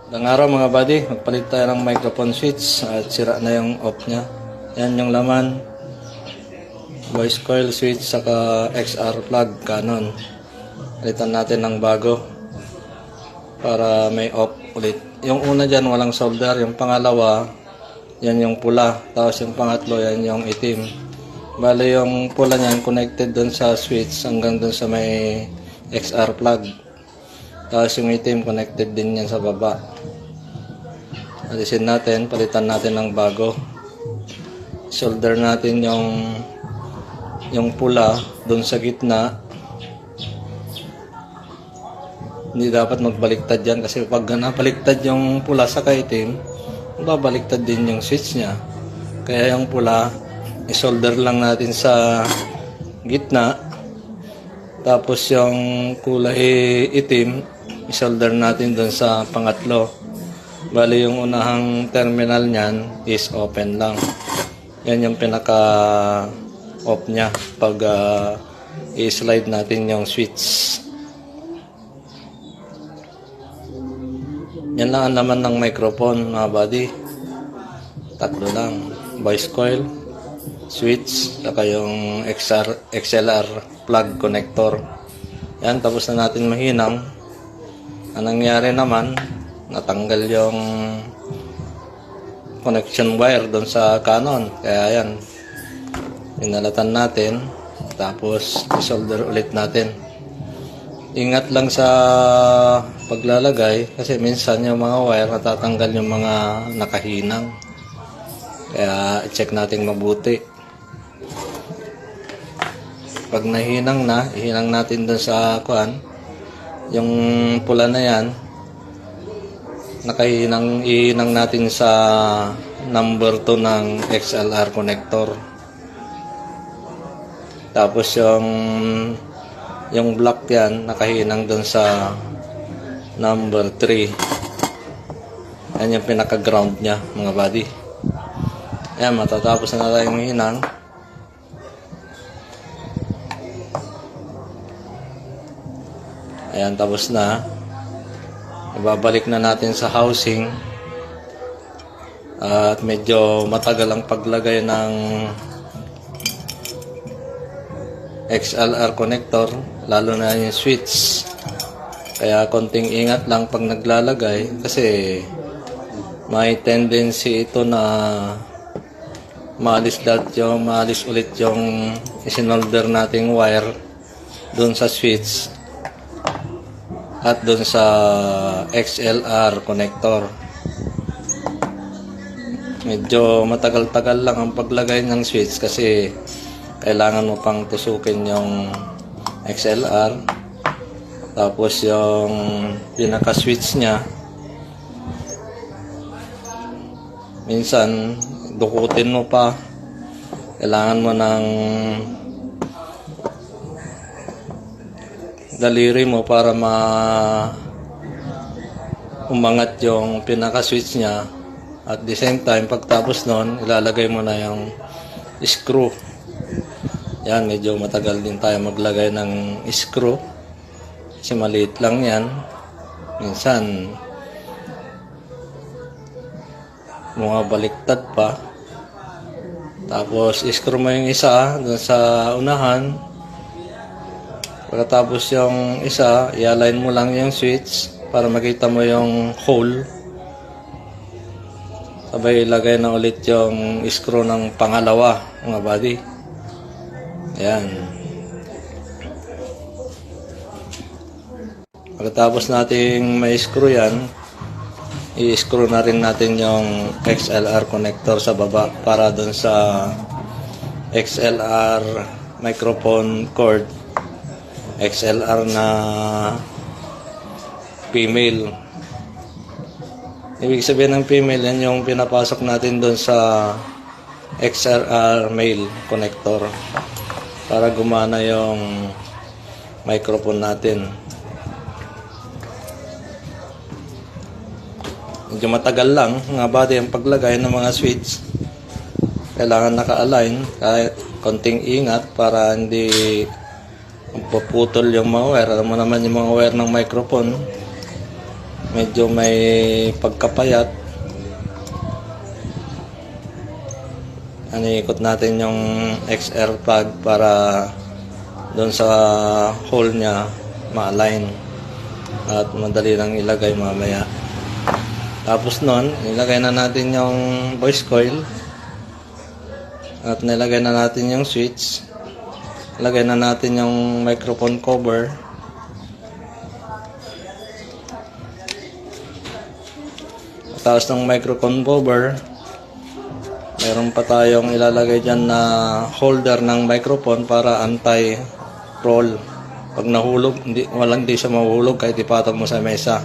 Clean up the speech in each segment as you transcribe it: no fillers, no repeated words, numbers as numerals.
Magandang araw mga buddy, magpalit tayo ng microphone switch at sira na yung off nya. Yan yung laman, voice coil switch saka XR plug Canon. Palitan natin ng bago para may off ulit. Yung una dyan walang solder, yung pangalawa yan yung pula, tapos yung pangatlo yan yung itim. Bale yung pula niyan connected dun sa switch hanggang dun sa may XR plug. Tapos yung itim connected din yan sa baba. Alisin natin, palitan natin ng bago. Solder natin yung pula doon sa gitna. Hindi dapat magbaliktad yan kasi pag napaliktad yung pula sa itim, babaliktad din yung switch nya. Kaya yung pula, isolder lang natin sa gitna. Tapos yung kulay itim, isolder natin doon sa pangatlo. Bali yung unahang terminal niyan is open lang. Yan yung pinaka-off niya pag i-slide natin yung switch. Yan lang ang laman ng microphone mga buddy. Tatlo lang. Voice coil, switch, saka yung XLR plug connector. Yan, tapos na natin mahinang. Ang nangyari naman, natanggal yung connection wire doon sa Canon. Kaya yan, pinalatan natin. Tapos, isolder ulit natin. Ingat lang sa paglalagay kasi minsan yung mga wire natatanggal yung mga nakahinang. Kaya, i-check natin mabuti. Pag nahinang na, ihinang natin doon sa kuan. Yung pula na yan, ihinang natin sa number 2 ng XLR connector. Tapos yung black yan, nakahinang doon sa number 3. Yan yung pinaka-ground nya mga buddy. Ayan, matatapos na tayong hinang. Ayan, tapos na. Ibabalik na natin sa housing. At medyo matagal ang paglagay ng XLR connector, lalo na yung switch. Kaya konting ingat lang pag naglalagay kasi may tendency ito na maalis ulit yung isinolder nating wire doon sa switch at doon sa XLR connector. Medyo matagal-tagal lang ang paglagay ng switch kasi kailangan mo pang tusukin yung XLR. Tapos yung pinaka-switch nya, minsan dukutin mo pa. Kailangan mo ng daliri mo para umangat yung pinaka-switch nya. At the same time, pagtapos nun, ilalagay mo na yung screw. Yan, medyo matagal din tayo maglagay ng screw. Kasi maliit lang yan. Minsan, mga baliktad pa. Tapos, screw mo yung isa dun sa unahan. Pagkatapos yung isa, i-align mo lang yung switch para makita mo yung hole. Sabay ilagay na ulit yung screw ng pangalawa, mga buddy. Ayan. Pagkatapos nating may screw yan, i-screw na rin natin yung XLR connector sa baba para dun sa XLR microphone cord. XLR na female. Ibig sabihin ng female, yan yung pinapasok natin doon sa XLR male connector para gumana yung microphone natin. Medyo matagal lang nga buddy ang paglagay ng mga switch. Kailangan naka-align, kahit konting ingat para hindi paputol yung mga wire. Alam mo naman yung mga wire ng microphone, medyo may pagkapayat. Ikot natin yung XR plug para doon sa hole niya ma-align at madali lang ilagay mamaya. Tapos nun, ilagay na natin yung voice coil at nilagay na natin yung switch. Ilagay na natin yung microphone cover. Tapos ng microphone cover, meron pa tayong ilalagay dyan na holder ng microphone para anti-roll. Pag nahulog, hindi siya mahuhulog kahit ipatong mo sa mesa.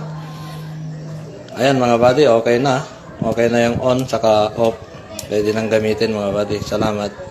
Ayan mga buddy, okay na. Okay na yung on saka off. Pwede nang gamitin mga buddy. Salamat.